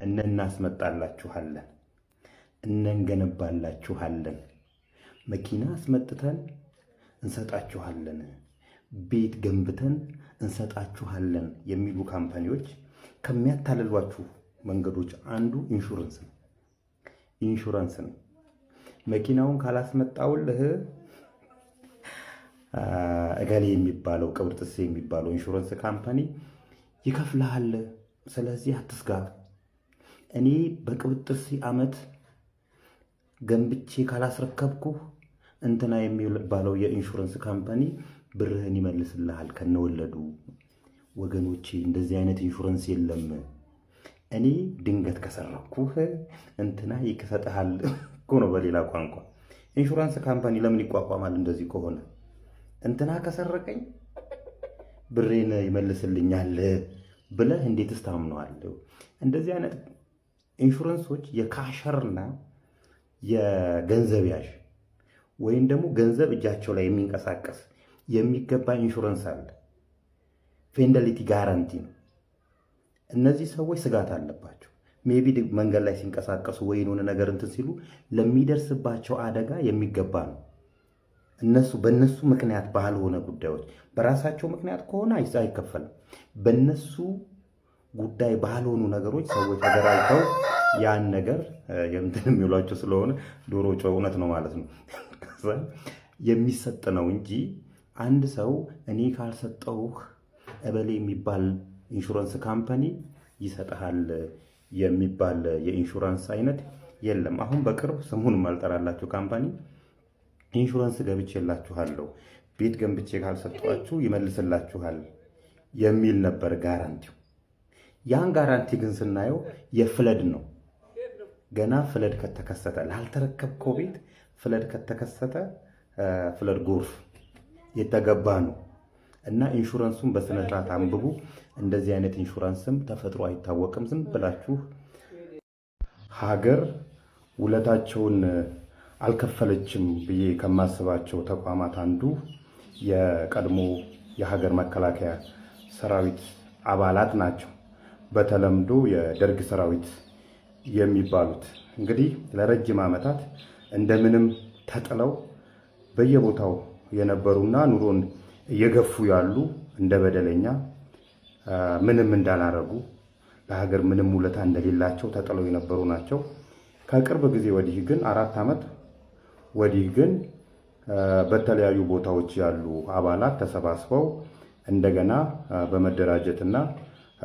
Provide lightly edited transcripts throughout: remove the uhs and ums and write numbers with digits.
እናስመጣላችኋለን፣ እንገነባላችኋለን፣ መኪና አስመጥተን እንሰጣችኋለን፣ ቤት ገንብተን እንሰጣችኋለን የሚሉ ካምፓኒዎች ከሚያታልሏችሁ መንገዶች አንዱ ኢንሹራንስ ነው። መኪናውን ካላስመጣውልህ እገሌ የሚባለው ቅብርጥሴ የሚባለው ኢንሹራንስ ካምፓኒ ይከፍልሃል። ስለዚህ አትስጋ። እኔ በቅብርጥሴ ዓመት ገንብቼ ካላስረከብኩ እንትና የሚባለው የኢንሹራንስ ካምፓኒ ብርህን ይመልስልሃል ከነወለዱ። ወገኖቼ እንደዚህ አይነት ኢንሹራንስ የለም። እኔ ድንገት ከሰረኩህ እንትና ይከሰጥሃል እኮ ነው በሌላ ቋንቋ። ኢንሹራንስ ካምፓኒ ለምን ይቋቋማል? እንደዚህ ከሆነ እንትና ከሰረቀኝ ብሬን ይመልስልኛል ብለህ እንዴትስ ታምነዋለህ? እንደዚህ አይነት ኢንሹራንሶች የካሸርና የገንዘብ ያዥ ወይም ደግሞ ገንዘብ እጃቸው ላይ የሚንቀሳቀስ የሚገባ ኢንሹራንስ አለ። ፌንደሊቲ ጋራንቲ ነው። እነዚህ ሰዎች ስጋት አለባቸው። ሜቢ መንገድ ላይ ሲንቀሳቀሱ ወይ የሆነ ነገር እንትን ሲሉ ለሚደርስባቸው አደጋ የሚገባ ነው። በእነሱ ምክንያት ባልሆነ ጉዳዮች፣ በራሳቸው ምክንያት ከሆነ አይከፈልም። በእነሱ ጉዳይ ባልሆኑ ነገሮች ሰዎች ተደራጅተው ያን ነገር የምትን የሚውሏቸው ስለሆነ ዶሮ ጮህ እውነት ነው ማለት ነው የሚሰጥ ነው እንጂ አንድ ሰው እኔ ካልሰጠውህ እበሌ የሚባል ኢንሹራንስ ካምፓኒ ይሰጥሃል የሚባል የኢንሹራንስ አይነት የለም። አሁን በቅርብ ስሙን ማልጠራላችሁ ካምፓኒ ኢንሹራንስ ገብቼላችኋለሁ፣ ቤት ገንብቼ ካልሰጧችሁ ይመልስላችኋል የሚል ነበር ጋራንቲው። ያን ጋራንቲ ግን ስናየው የፍለድ ነው። ገና ፍለድ ከተከሰተ ላልተረከብከው ቤት ፍለድ ከተከሰተ ፍለድ ጎርፍ የተገባ ነው እና ኢንሹራንሱን በስነ ስርዓት አንብቡ። እንደዚህ አይነት ኢንሹራንስም ተፈጥሮ አይታወቅም። ዝም ብላችሁ ሀገር ውለታቸውን አልከፈለችም ብዬ ከማስባቸው ተቋማት አንዱ የቀድሞ የሀገር መከላከያ ሰራዊት አባላት ናቸው። በተለምዶ የደርግ ሰራዊት የሚባሉት እንግዲህ ለረጅም ዓመታት እንደምንም ተጥለው በየቦታው የነበሩና ኑሮን እየገፉ ያሉ እንደ በደለኛ ምንም እንዳላረጉ ለሀገር ምንም ውለታ እንደሌላቸው ተጥለው የነበሩ ናቸው። ከቅርብ ጊዜ ወዲህ ግን 4 ዓመት ወዲህ ግን በተለያዩ ቦታዎች ያሉ አባላት ተሰባስበው እንደገና በመደራጀትና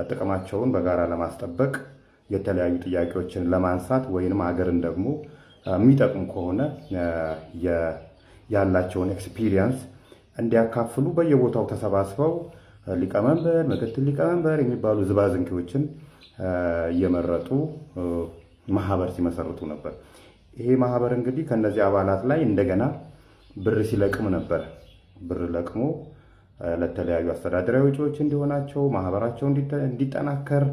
ጥቅማቸውን በጋራ ለማስጠበቅ የተለያዩ ጥያቄዎችን ለማንሳት ወይንም ሀገርን ደግሞ የሚጠቅሙ ከሆነ ያላቸውን ኤክስፒሪየንስ እንዲያካፍሉ በየቦታው ተሰባስበው ሊቀመንበር፣ ምክትል ሊቀመንበር የሚባሉ ዝባዝንኪዎችን እየመረጡ ማህበር ሲመሰርቱ ነበር። ይሄ ማህበር እንግዲህ ከነዚህ አባላት ላይ እንደገና ብር ሲለቅም ነበር። ብር ለቅሞ ለተለያዩ አስተዳደራዊ ወጪዎች እንዲሆናቸው ማህበራቸው እንዲጠናከር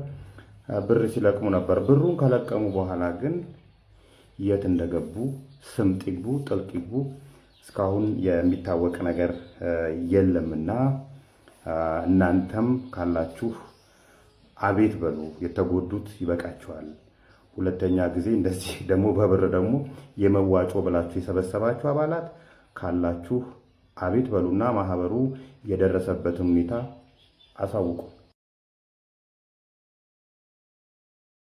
ብር ሲለቅሙ ነበር። ብሩን ከለቀሙ በኋላ ግን የት እንደገቡ ስምጥ ይግቡ ጥልቅ ይግቡ እስካሁን የሚታወቅ ነገር የለምና እናንተም ካላችሁ አቤት በሉ። የተጎዱት ይበቃችኋል። ሁለተኛ ጊዜ እንደዚህ ደግሞ በብር ደግሞ የመዋጮ ብላችሁ የሰበሰባችሁ አባላት ካላችሁ አቤት በሉና ማህበሩ የደረሰበትን ሁኔታ አሳውቁ።